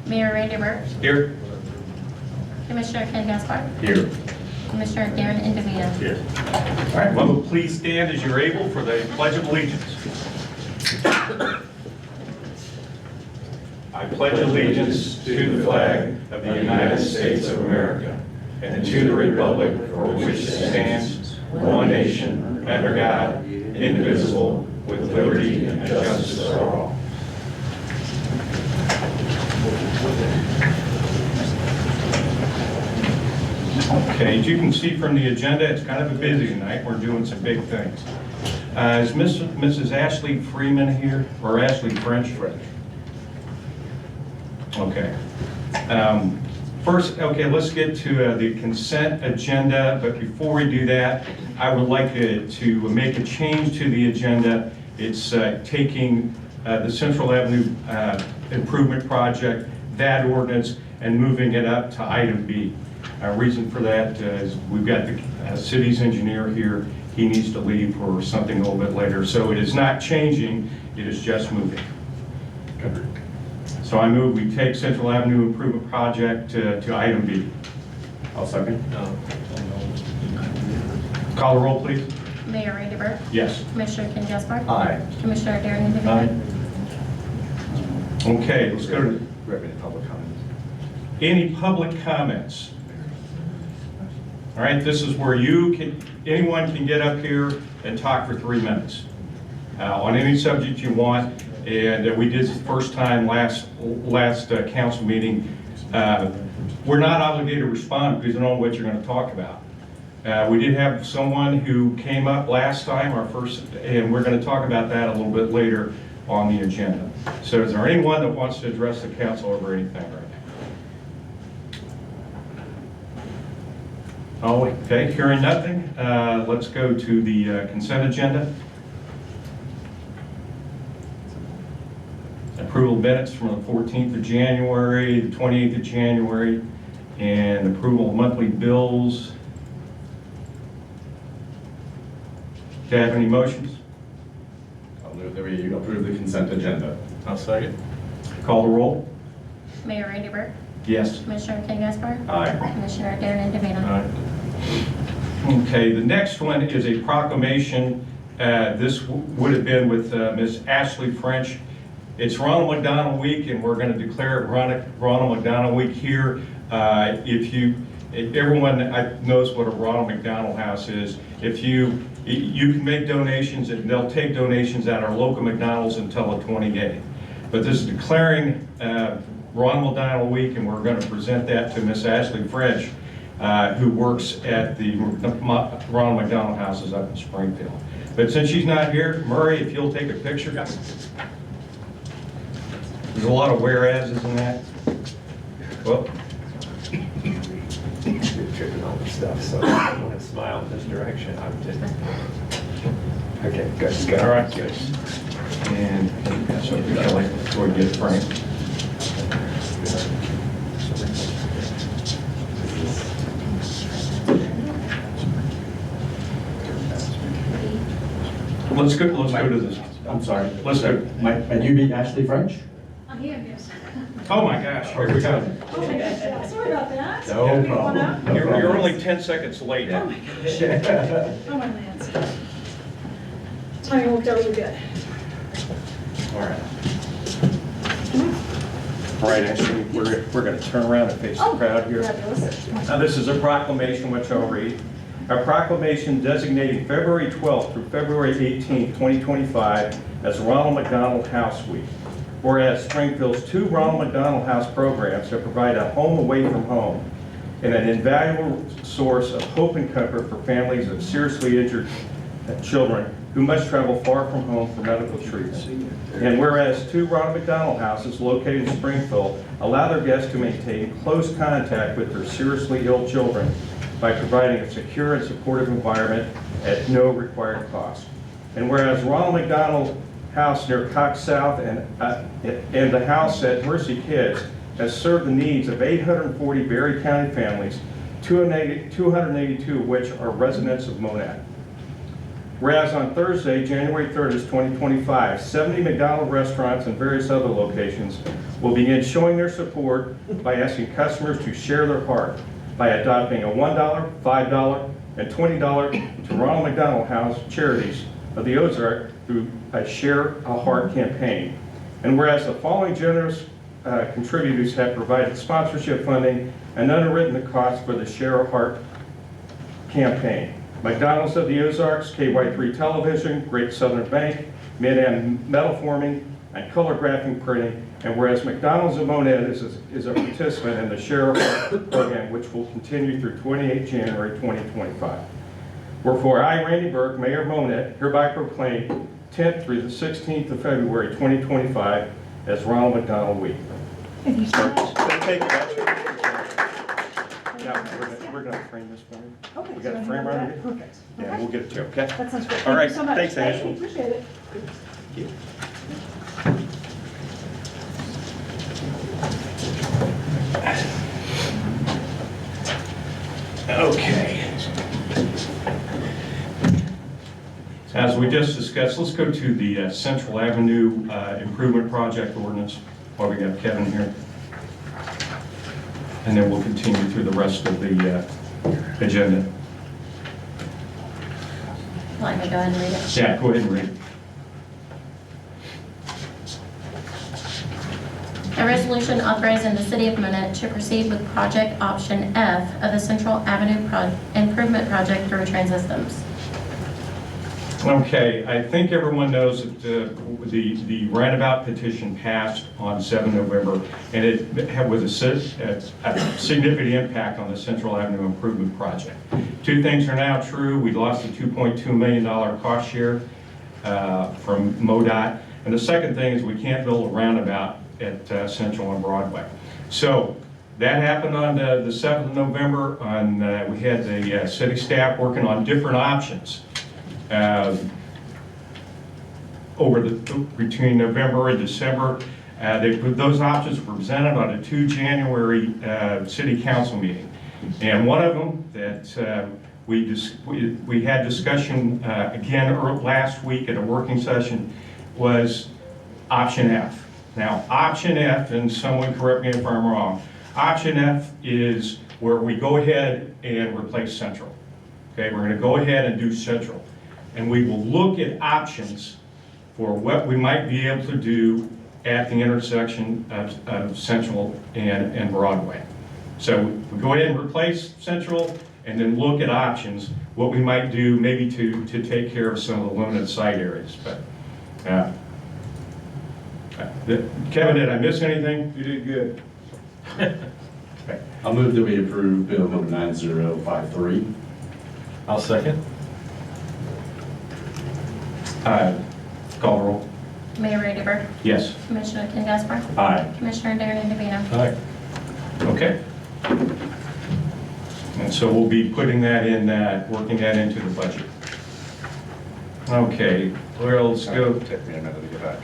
Mayor Randy Burke, Here. Commissioner Ken Gaspar, Here. Commissioner Darren Indemita. Here. All right, well, please stand as you're able for the Pledge of Allegiance. I pledge allegiance to the flag of the United States of America and to the republic for which it stands, one nation, under God, indivisible, with liberty and justice for all. Okay, as you can see from the agenda, it's kind of a busy night. We're doing some big things. Is Mrs. Ashley Freeman here, or Ashley French? Okay. First, okay, let's get to the consent agenda, but before we do that, I would like to make a change to the agenda. It's taking the Central Avenue Improvement Project, that ordinance, and moving it up to item B. Reason for that is we've got the city's engineer here. He needs to leave for something a little bit later. So it is not changing, it is just moving. So I move we take Central Avenue Improvement Project to item B. I'll second. Call the roll, please. Mayor Randy Burke, Yes. Commissioner Ken Gaspar, Aye. Commissioner Darren Indemita. Okay, let's go to Public comments. any public comments. All right, this is where anyone can get up here and talk for 3 minutes on any subject you want. And we did this the first time last council meeting. We're not obligated to respond because we don't know what you're going to talk about. We did have someone who came up last time, and we're going to talk about that a little bit later on the agenda. So is there anyone that wants to address the council over anything right now? Oh, okay, hearing nothing, let's go to the consent agenda. Approval of minutes from the 14th of January, the 28th of January, and approval of monthly bills. Do you have any motions? I'll move that we approve the consent agenda. I'll second. Call the roll. Mayor Randy Burke, Yes. Commissioner Ken Gaspar, Aye. Commissioner Darren Indemita. Okay, the next one is a proclamation. This would have been with Ms. Ashley French. It's Ronald McDonald Week, and we're going to declare it Ronald McDonald Week here. If everyone knows what a Ronald McDonald House is, if you can make donations, and they'll take donations at our local McDonald's until the 28th. But this is declaring Ronald McDonald Week, and we're going to present that to Miss Ashley French, who works at the Ronald McDonald Houses up in Springfield. But since she's not here, Murray, if you'll take a picture. There's a lot of whereases in that. Well, You're tripping over stuff, so I don't want to smile in this direction. I'm just... Okay, good. all right, good. And that's what Kelly, before we get Frank. Let's go to this. I'm sorry. Let's go. And you meet Ashley French? I am, yes. Oh my gosh, here we go. Oh my gosh, sorry about that. No Come on up. problem. You're only 10 seconds late. Oh my gosh. Oh my lands. Timing worked out really good. All right. All right, Ashley, we're going to turn around and face the crowd here. Fabulous. Now, this is a proclamation which I'll read. A proclamation designating February 12th through February 18th, 2025 as Ronald McDonald House Week. Whereas Springfield's 2 Ronald McDonald House programs that provide a home away from home and an invaluable source of hope and comfort for families of seriously injured children who must travel far from home for medical treatment. And whereas 2 Ronald McDonald Houses located in Springfield allow their guests to maintain close contact with their seriously ill children by providing a secure and supportive environment at no required cost. And whereas Ronald McDonald House near Cox South and the house at Mercy Kids has served the needs of 840 Berry County families, 282 of which are residents of Monett. Whereas on Thursday, January 30th, 2025, 70 McDonald's restaurants and various other locations will begin showing their support by asking customers to share their heart by adopting a $1, $5, and $20 to Ronald McDonald House Charities of the Ozark through a Share a Heart campaign. And whereas the following generous contributors have provided sponsorship funding and underwritten the cost for the Share a Heart campaign: McDonald's of the Ozarks, KY3 Television, Great Southern Bank, Monett Metal Forming, and Color Graphing Printing. And whereas McDonald's of Monett is a participant in the Share a Heart program, which will continue through 28 January 2025. Wherefore, I, Randy Burke, Mayor of Monett, hereby proclaim 10th through the 16th of February 2025 as Ronald McDonald Week. Thank you so much. Thank you, guys. Now, we're going to frame this for you. Okay, We so got a I frame have right that. here? Perfect. Yeah, Okay. we'll get it to you, okay? That sounds great. All right, Thank you so much. thanks, Thank Ashley. you. Appreciate it. Thank you. Okay. As we just discussed, let's go to the Central Avenue Improvement Project Ordinance while we got Kevin here. And then we'll continue through the rest of the agenda. Let me go ahead and read it. Yeah, go ahead and read it. A resolution authorizing the City of Monett to proceed with Project Option F of the Central Avenue Improvement Project through Transystems. Okay, I think everyone knows that the roundabout petition passed on 7 November, and it was a significant impact on the Central Avenue Improvement Project. Two things are now true. We lost a $2.2 million cost share from MoDOT, and the second thing is we can't build a roundabout at Central and Broadway. So that happened on the 7th of November. We had the city staff working on different options. Between November and December, those options were presented on a 2 January city council meeting, and one of them that we had discussion again last week at a working session was option F. Now, option F, and someone correct me if I'm wrong, option F is where we go ahead and replace Central. Okay, we're going to go ahead and do Central. And we will look at options for what we might be able to do at the intersection of Central and Broadway. So we go ahead and replace Central and then look at options, what we might do maybe to take care of some of the limited site areas. But Kevin, did I miss anything? You did good. Okay. I'll move that we approve bill number 9053. I'll second. Call the roll. Mayor Randy Burke, Yes. Commissioner Ken Gaspar, Aye. Commissioner Darren DeVito. All right. Okay. And so we'll be putting that in, working that into the budget. Okay, well, let's go. Take me a minute to get back.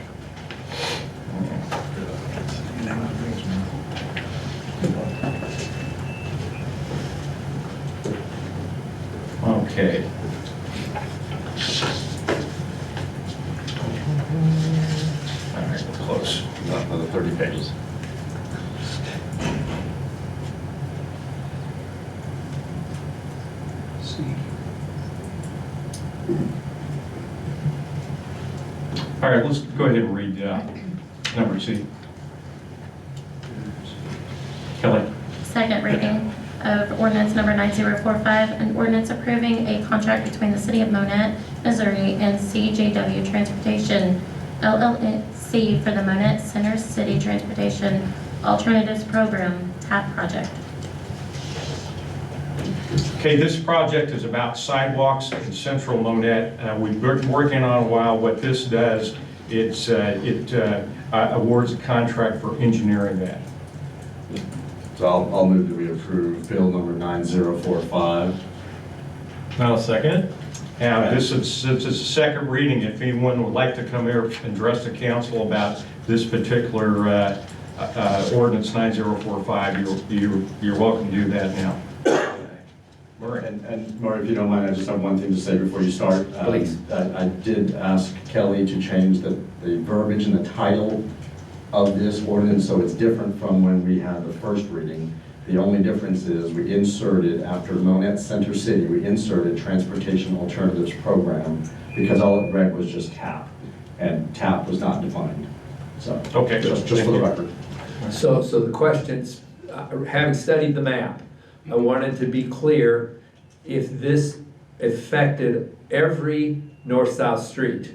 Okay. All right, we're close. Another 30 pages. All right, let's go ahead and read number C. Kelly. Second reading of ordinance number 9045, an ordinance approving a contract between the City of Monett, Missouri and CJW Transportation LLC for the Monett Center City Transportation Alternatives Program TAP project. Okay, this project is about sidewalks in central Monett. We've been working on a while. What this does, it awards a contract for engineering that. So I'll move that we approve bill number 9045. I'll second. Now, this is a second reading. If anyone would like to come here and address the council about this particular ordinance 9045, you're welcome to do that now. Murray. And Murray, if you don't mind, I just have one thing to say before you start. Please. I did ask Kelly to change the verbiage and the title of this ordinance, so it's different from when we had the first reading. The only difference is we inserted, after Monett Center City, we inserted Transportation Alternatives Program, because all it read was just TAP, and TAP was not defined. So, Okay. just for the record. So the questions, having studied the map, I wanted to be clear if this affected every north-south street.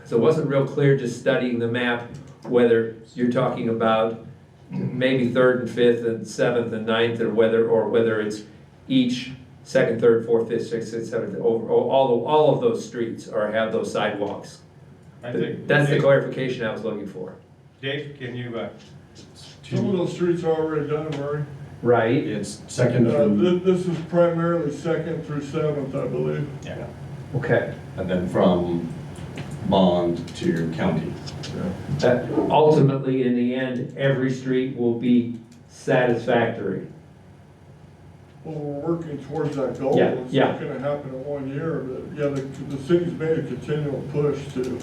So it wasn't real clear just studying the map, whether you're talking about maybe 3rd and 5th and 7th and 9th, or whether it's each 2nd, 3rd, 4th, 5th, 6th, 7th, over all of those streets or have those sidewalks. I think That's the Dave- clarification I was looking for. Dave, can you, Some of those streets are already done, Murray. Right. It's second through, This is primarily 2nd through 7th, I believe. yeah. Okay. and then from Bond to County. Ultimately, in the end, every street will be satisfactory. Well, we're working towards that goal. Yeah, It's yeah. not gonna happen in 1 year, but yeah, the city's made a continual push to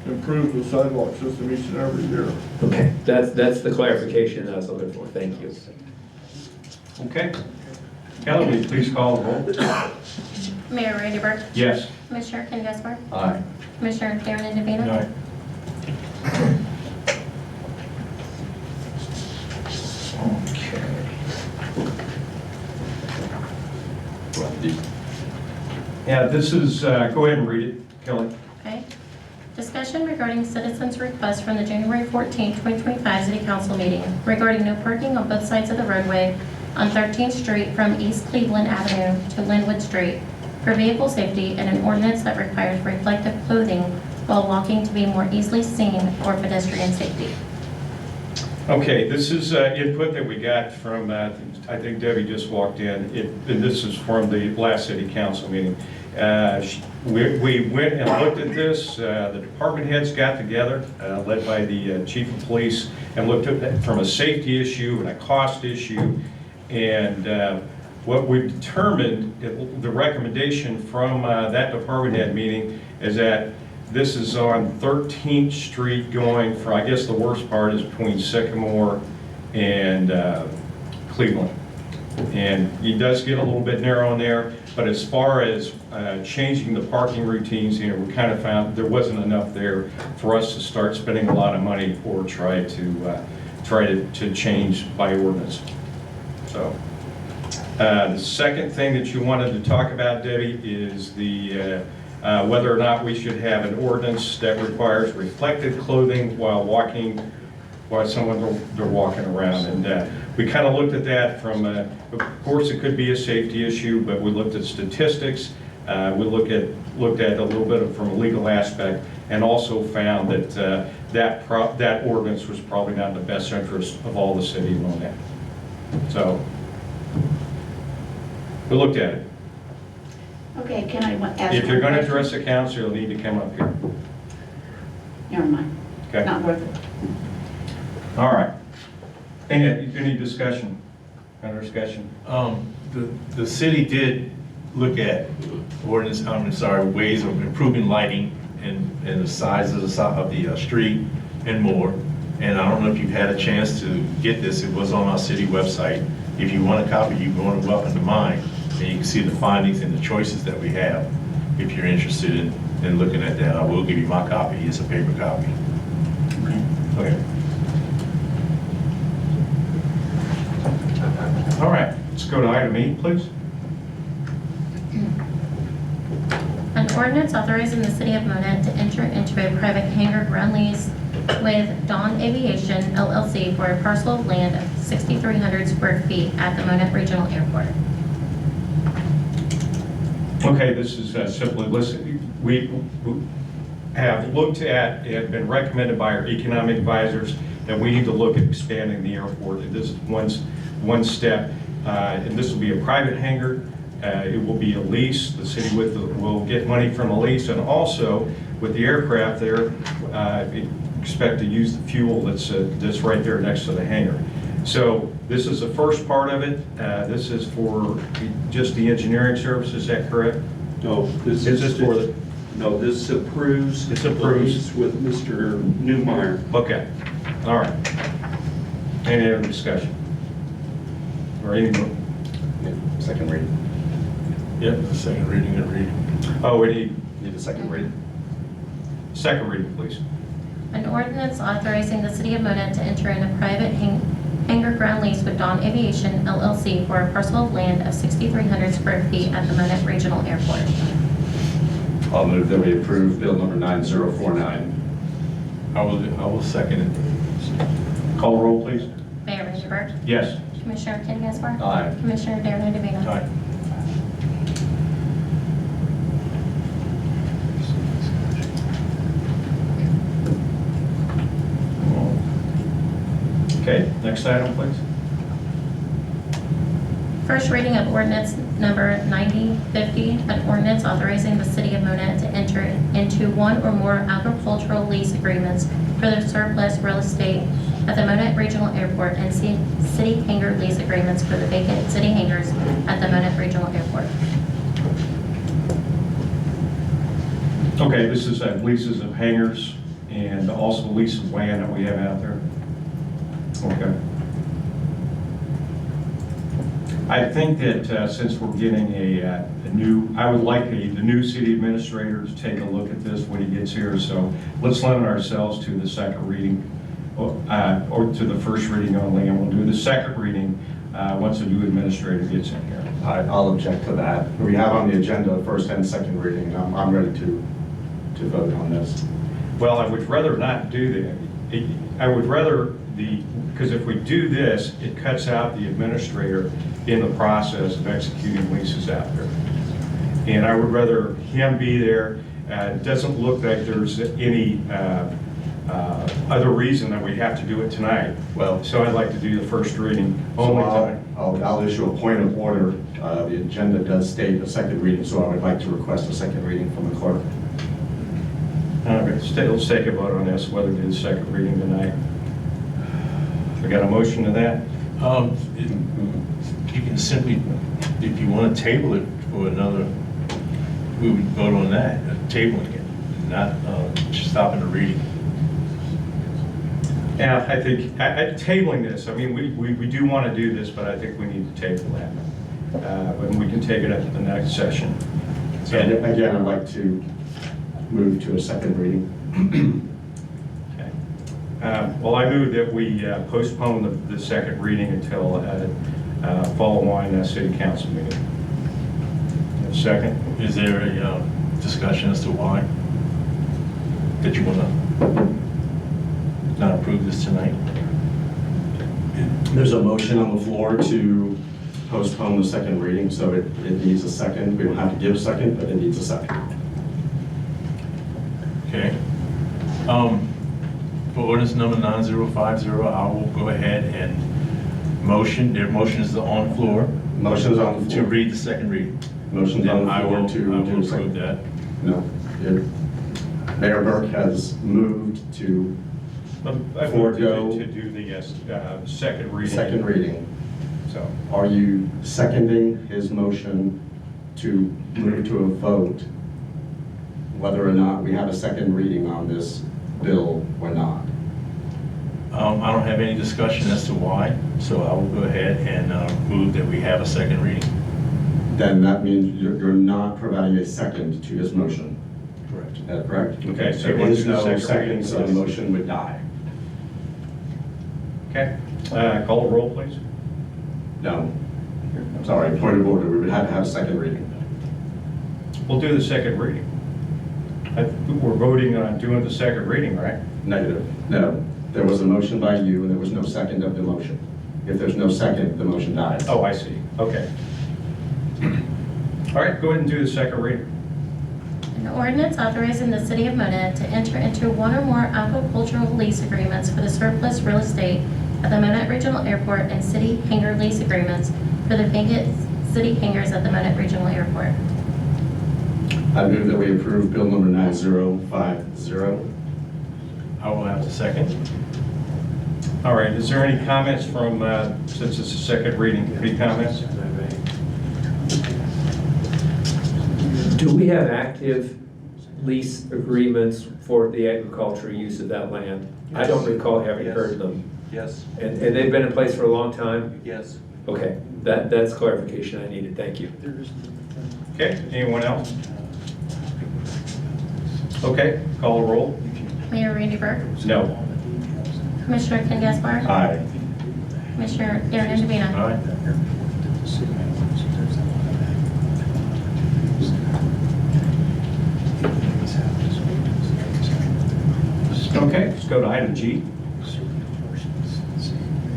improve the sidewalk system each and every year. Okay. That's the clarification that I was looking for. Thank you. Okay. Kelly, will you please call the roll? Mayor Randy Burke, Yes. Commissioner Ken Gaspar, Aye. Commissioner Darren Indovino. Yeah, this is, go ahead and read it, Kelly. Okay. Discussion regarding citizens' request from the January 14, 2025 City Council meeting regarding no parking on both sides of the roadway on 13th Street from East Cleveland Avenue to Linwood Street for vehicle safety and an ordinance that requires reflective clothing while walking to be more easily seen for pedestrian safety. Okay, this is input that we got from, I think Debbie just walked in, and this is from the last city council meeting. We went and looked at this, the department heads got together, led by the chief of police, and looked at it from a safety issue and a cost issue. And what we've determined, the recommendation from that department head meeting is that this is on 13th Street going from, I guess the worst part is between Sycamore and Cleveland. And it does get a little bit narrow in there, but as far as changing the parking routines, we kind of found there wasn't enough there for us to start spending a lot of money or try to change by ordinance. So the second thing that you wanted to talk about, Debbie, is the whether or not we should have an ordinance that requires reflective clothing while they're walking around. And we kind of looked at that from, of course, it could be a safety issue, but we looked at statistics. We looked at a little bit from a legal aspect, and also found that that ordinance was probably not in the best interest of all the city of Monett. So we looked at it. Okay, can I ask? If you're one going to question? address the council, you'll need to come up here. Never mind. Okay? Not worth it. All right. Any discussion? Other discussion? The city did look at ways of improving lighting and the size of the street and more. And I don't know if you've had a chance to get this. It was on our city website. If you want a copy, you're more than welcome to mine. And you can see the findings and the choices that we have. If you're interested in looking at that, I will give you my copy. It's a paper copy. Okay. All right, let's go to item E, please. An ordinance authorizing the city of Monett to enter into a private hangar ground lease with Dawn Aviation LLC for a parcel of land of 6,300 square feet at the Monett Regional Airport. Okay, this is simply, listen, we have looked at, and been recommended by our economic advisors that we need to look at expanding the airport. And this is one step, and this will be a private hangar. It will be a lease. The city will get money from a lease, and also with the aircraft there, we expect to use the fuel that's right there next to the hangar. So this is the first part of it. This is for just the engineering service, is that correct? No, this Is is this for the- No, this approves. This approves. the lease with Mr. Newmeyer. Okay, all right. Any other discussion? Or any, Second reading. Yep, the second reading and reading. oh, we need Need a second reading. second reading, please. An ordinance authorizing the city of Monett to enter in a private hangar ground lease with Dawn Aviation LLC for a parcel of land of 6,300 square feet at the Monett Regional Airport. I'll move that we approve bill number 9049. I will second it. Call roll, please. Mayor Rainbird, Yes. Commissioner Ken Gaspar, Aye. Commissioner Darren DeVito. Aye. Okay, next item, please. First reading of ordinance number 9050, an ordinance authorizing the city of Monett to enter into one or more agricultural lease agreements for the surplus real estate at the Monett Regional Airport and city hangar lease agreements for the vacant city hangars at the Monett Regional Airport. Okay, this is leases of hangars and also lease of land that we have out there. Okay. I think that since we're getting a new, I would like the new city administrator to take a look at this when he gets here. So let's limit ourselves to the second reading, or to the first reading only, and we'll do the second reading once the new administrator gets in here. I'll object to that. We have on the agenda first and second reading, and I'm ready to vote on this. Well, I would rather not do that. I would rather because if we do this, it cuts out the administrator in the process of executing leases out there. And I would rather him be there. It doesn't look like there's any other reason that we have to do it tonight. Well, So I'd like to do the first reading so only tonight. I'll issue a point of order. The agenda does state a second reading, so I would like to request a second reading from the clerk. Let's take a vote on this, whether to do the second reading tonight. We got a motion to that? You can simply, if you want to table it for another, we would vote on that, tabling it, not stopping the reading. Yeah, I think, tabling this, I mean, we do want to do this, but I think we need to table that. And we can take it up at the next session. And again, I'd like to move to a second reading. Okay. Well, I move that we postpone the second reading until following city council meeting. A second? Is there a discussion as to why? That you want to not approve this tonight? There's a motion on the floor to postpone the second reading, so it needs a second. We don't have to give a second, but it needs a second. Okay. For ordinance number 9050, I will go ahead and motion, their motion is on the floor Motion's on the to floor. read the second reading. Motion's on Then the I floor will to do a approve second. that. No. Mayor Burke has moved to I move Forego. to do the second reading. second reading. So, Are you seconding his motion to move to a vote whether or not we have a second reading on this bill or not? I don't have any discussion as to why, so I will go ahead and move that we have a second reading. Then that means you're not providing a second to his motion. Correct. Is that correct? Okay, so There you want to is do the no second second, reading, so the please? motion would die. okay, call the roll, please. No. I'm sorry, point of order, we would have to have a second reading. We'll do the second reading. We're voting on doing the second reading, right? Negative. No. There was a motion by you, and there was no second of the motion. If there's no second, the motion dies. Oh, I see, okay. All right, go ahead and do the second reading. An ordinance authorizing the city of Monett to enter into one or more agricultural lease agreements for the surplus real estate at the Monett Regional Airport and city hangar lease agreements for the vacant city hangars at the Monett Regional Airport. I move that we approve bill number 9050. I will have to second. All right, is there any comments from, since it's a second reading, any comments? Do we have active lease agreements for the agricultural use of that land? I don't recall having Yes. heard them. Yes, And they've been in place for a long time? yes. Okay, that's clarification I needed, thank you. Okay, anyone else? Okay, call the roll. Mayor Randy Burke, No. Commissioner Ken Gaspar, Aye. Commissioner Aaron Andavina. All right. Okay, let's go to item G.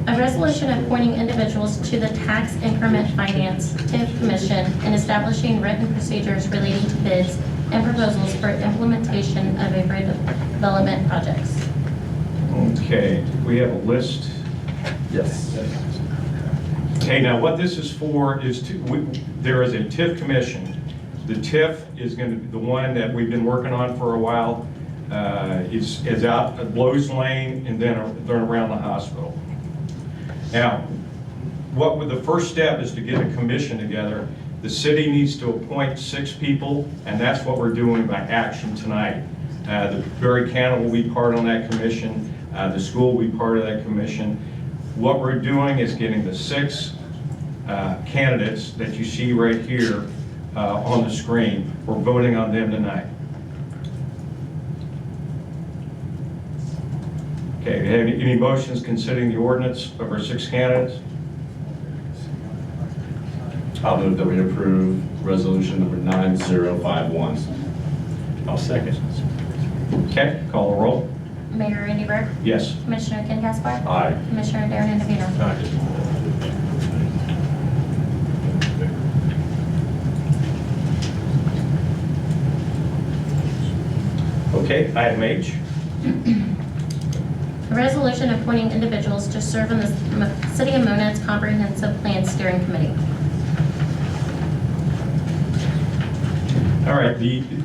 A resolution appointing individuals to the Tax Increment Finance TIF Commission and establishing written procedures relating to bids and proposals for implementation of a redevelopment projects. Okay, we have a list. Yes. Okay, now what this is for is there is a TIF commission. The TIF is going to be the one that we've been working on for a while. Is out at Blows Lane and then around the hospital. Now, the first step is to get a commission together. The city needs to appoint 6 people, and that's what we're doing by action tonight. The Berry County will be part on that commission. The school will be part of that commission. What we're doing is getting the 6 candidates that you see right here on the screen. We're voting on them tonight. Okay, have any motions considering the ordinance of our 6 candidates? I'll move that we approve resolution number 9051. I'll second. Okay, call the roll. Mayor Randy Burke, Yes. Commissioner Ken Gaspar, Aye. Commissioner Aaron Andavina. All right. Okay, item H. A resolution appointing individuals to serve on the City of Monett's Comprehensive Plan Steering Committee. All right,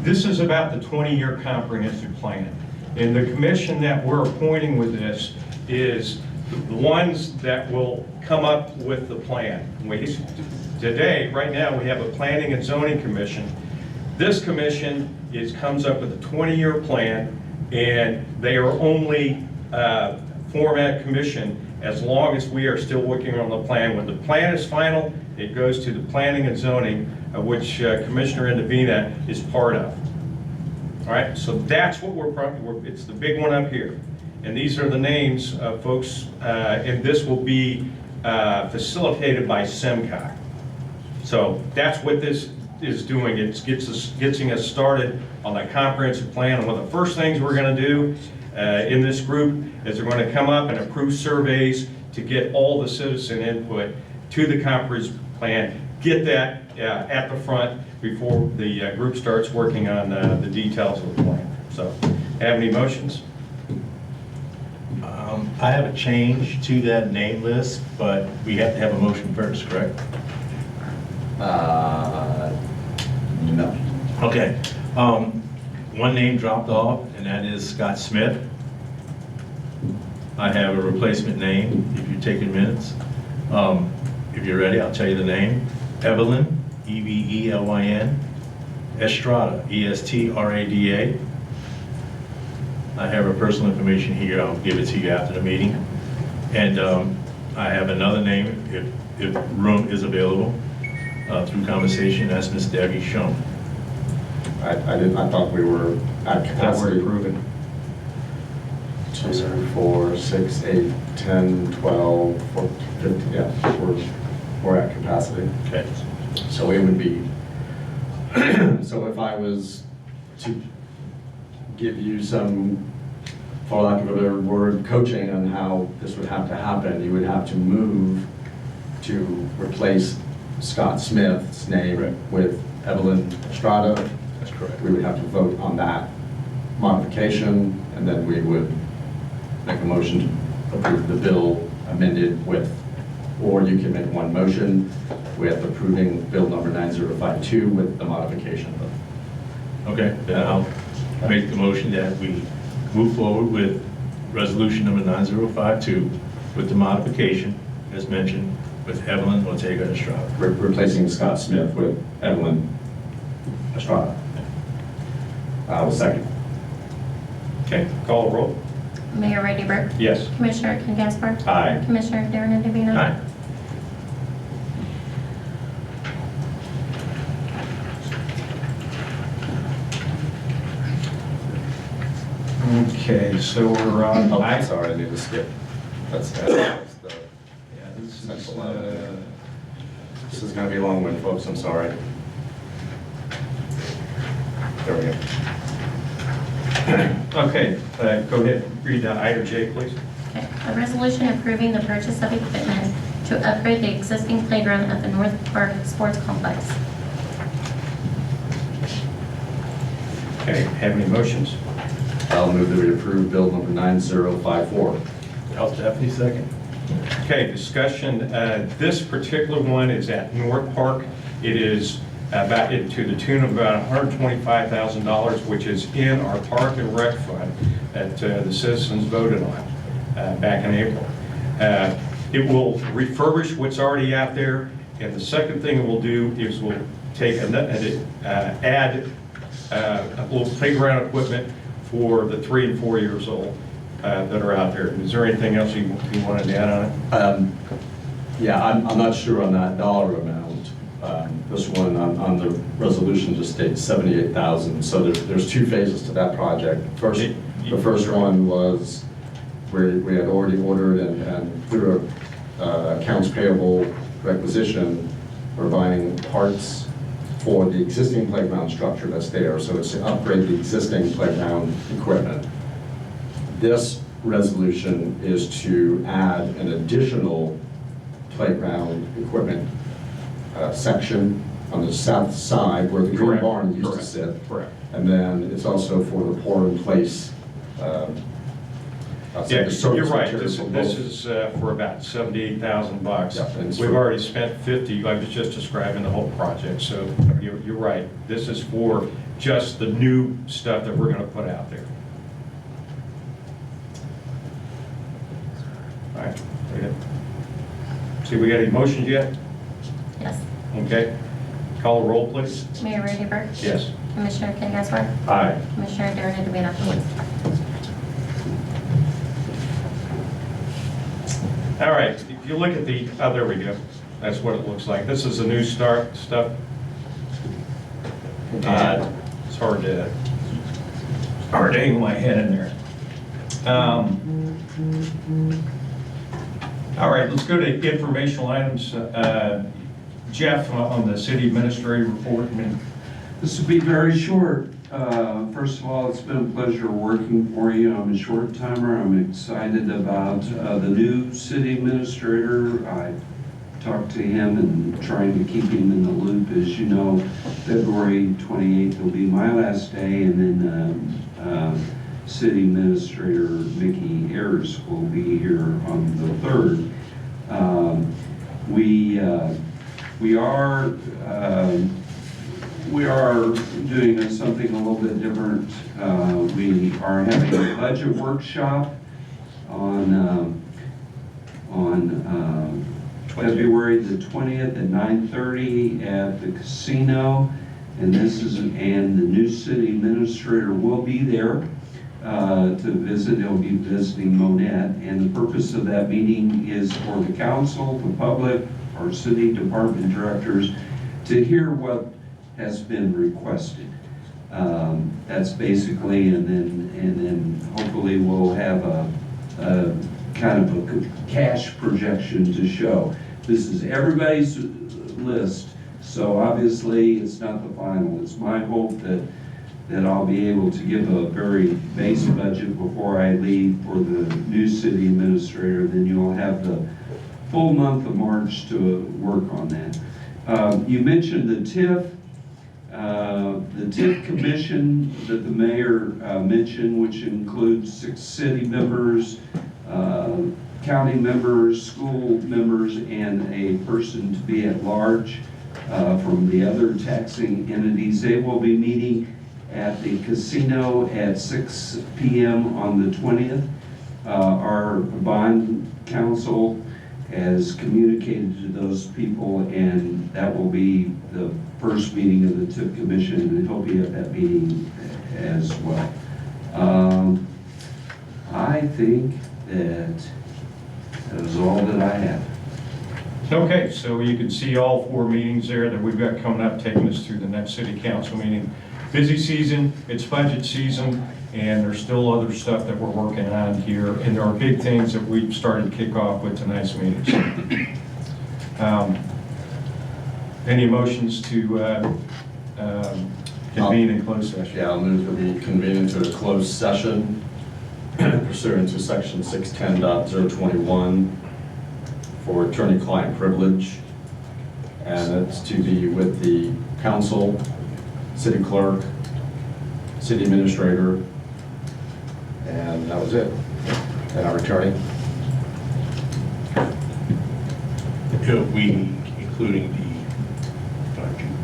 this is about the 20-year comprehensive plan. And the commission that we're appointing with this is the ones that will come up with the plan. Today, right now, we have a planning and zoning commission. This commission comes up with a 20-year plan, and they are only format commission as long as we are still working on the plan. When the plan is final, it goes to the planning and zoning, which Commissioner Andavina is part of. All right, so that's what it's the big one up here. And these are the names of folks, and this will be facilitated by SEMCOG. So that's what this is doing. It getting us started on the comprehensive plan. And one of the first things we're going to do in this group is we're going to come up and approve surveys to get all the citizen input to the comprehensive plan. Get that at the front before the group starts working on the details of the plan. So, have any motions? I have a change to that name list, but we have to have a motion first, correct? No. Okay. One name dropped off, and that is Scott Smith. I have a replacement name, if you're taking minutes. If you're ready, I'll tell you the name. Evelyn, Evelyn, Estrada, Estrada. I have her personal information here. I'll give it to you after the meeting. And I have another name, if room is available, through conversation. That's Miss Debbie Schoen. I thought we were at capacity. Proven. 2, 4, 6, 8, 10, 12, 14, 15, yeah, we're at capacity. Okay. So it would be, so if I was to give you some, for lack of a better word, coaching on how this would have to happen, you would have to move to replace Scott Smith's name with Evelyn Estrada. That's correct. We would have to vote on that modification, and then we would make a motion to approve the bill amended with, or you can make one motion with approving bill number 9052 with the modification. Okay, then I'll make the motion that we move forward with resolution number 9052 with the modification, as mentioned, with Evelyn Ortega Estrada. Replacing Scott Smith with Evelyn Estrada. I will second. Okay, call the roll. Mayor Ray Burke. Yes. Commissioner Ken Gaspar. Aye. Commissioner Darren Davino. Aye. Okay, so we're on. Oh, sorry, I need to skip. That's the, Yeah, this is, this is gonna be a long one, folks, I'm sorry. There we go. okay, go ahead, read item J, please. Okay, a resolution approving the purchase of equipment to upgrade the existing playground at the North Park Sports Complex. Okay, have any motions? I'll move that we approve bill number 9054. I'll definitely second. Okay, discussion. This particular one is at North Park. It is about to the tune of about $125,000, which is in our Park and Rec Fund that the citizens voted on back in April. It will refurbish what's already out there, and the second thing it will do is we'll take add a little playground equipment for the 3 and 4 years old that are out there. Is there anything else you wanted to add on it? Yeah, I'm not sure on that dollar amount. This one on the resolution just states 78,000. So there's two phases to that project. First, the first one was we had already ordered and through accounts payable requisition, we're buying parts for the existing playground structure that's there. So it's to upgrade the existing playground equipment. This resolution is to add an additional playground equipment section on the south side where the green Correct. barn used to Correct. sit. Correct. And then it's also for the pour-in-place. Yeah, you're right. This is for about $78,000. Yeah, and it's We've for- already spent 50. I was just describing the whole project, so you're right. This is for just the new stuff that we're going to put out there. All right. Very good. See, we got any motions yet? Yes. Okay. Call the roll, please. Mayor Ray Burke. Yes. Commissioner Ken Gaspar. Aye. Commissioner Darren Davino. All right, if you look at the, oh, there we go. That's what it looks like. This is the new start stuff. It's hard to aim my head in there. All right, let's go to informational items. Jeff, on the city administrator report. This will be very short. First of all, it's been a pleasure working for you. I'm a short timer. I'm excited about the new city administrator. I talked to him and trying to keep him in the loop. As you know, February 28th will be my last day, and then city administrator Mickey Ayers will be here on the 3rd. We are doing something a little bit different. We are having a budget workshop on February the 20th at 9:30 at the casino. And the new city administrator will be there to visit. He'll be visiting Monett. And the purpose of that meeting is for the council, the public, our city department directors to hear what has been requested. That's basically, and then hopefully we'll have a kind of a cash projection to show. This is everybody's list, so obviously it's not the final. It's my hope that I'll be able to give a very base budget before I leave for the new city administrator. Then you'll have the full month of March to work on that. You mentioned the TIF. The TIF commission that the mayor mentioned, which includes 6 city members, county members, school members, and a person to be at large from the other taxing entities. They will be meeting at the casino at 6 p.m. on the 20th. Our bond counsel has communicated to those people, and that will be the first meeting of the TIP Commission, and he'll be at that meeting as well. I think that is all that I have. Okay, so you can see all 4 meetings there that we've got coming up, taking us through the next city council meeting. Busy season, it's budget season, and there's still other stuff that we're working on here, and there are big things that we've started to kick off with tonight's meetings. Any motions to convene in closed session? Yeah, I'll move that we convene into a closed session pursuant to section 610.021 for attorney-client privilege. And it's to be with the council, city clerk, city administrator, and that was it. And our attorney. We, including the fire chief.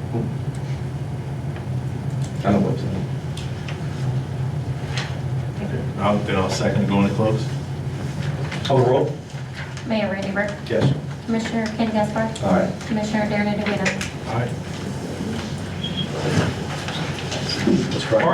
Kind of what's in it. Then I'll second go into close. Call the roll. Mayor Randy Burke. Yes. Commissioner Ken Gaspar. All right. Commissioner Darren DeVito. All right. All right.